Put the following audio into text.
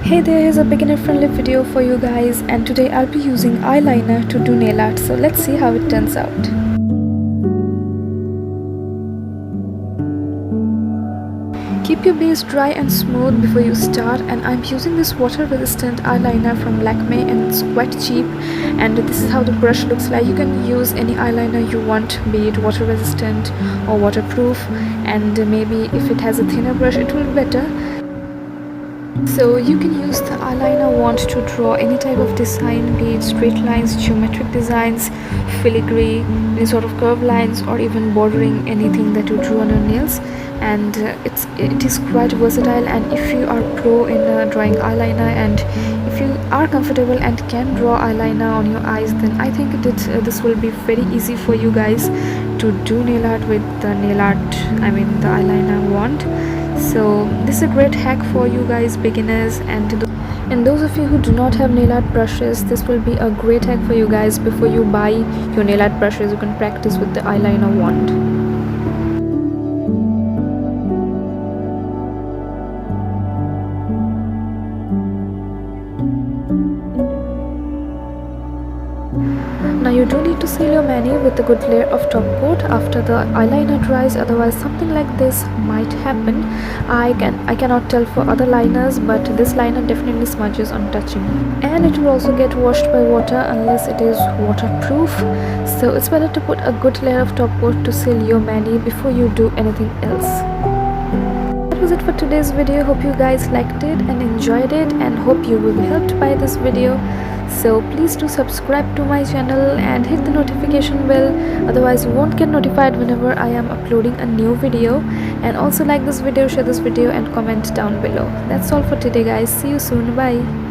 Hey there, here's a beginner friendly video for you guys, and today I'll be using eyeliner to do nail art, so let's see how it turns out. Keep your base dry and smooth before you start, and I'm using this water resistant eyeliner from Lakme, and it's quite cheap, and this is how the brush looks like. You can use any eyeliner you want, be it water resistant or waterproof, and maybe if it has a thinner brush it will be better. So you can use the eyeliner wand to draw any type of design, be it straight lines, geometric designs, filigree, any sort of curved lines, or even bordering anything that you drew on your nails. And it is quite versatile, and if you are pro in drawing eyeliner, and if you are comfortable and can draw eyeliner on your eyes, then I think this will be very easy for you guys to do nail art with the the eyeliner wand. So this is a great hack for you guys beginners, and those of you who do not have nail art brushes, this will be a great hack for you guys. Before you buy your nail art brushes, you can practice with the eyeliner wand. Now you do need to seal your mani with a good layer of top coat after the eyeliner dries, otherwise something like this might happen. I cannot tell for other liners, but this liner definitely smudges on touching, and it will also get washed by water unless it is waterproof. So it's better to put a good layer of top coat to seal your mani before you do anything else. That was it for today's video. Hope you guys liked it and enjoyed it, and hope you will be helped by this video. So please do subscribe to my channel and hit the notification bell, otherwise you won't get notified whenever I am uploading a new video. And also like this video, share this video, and comment down below. That's all for today guys. See you soon. Bye.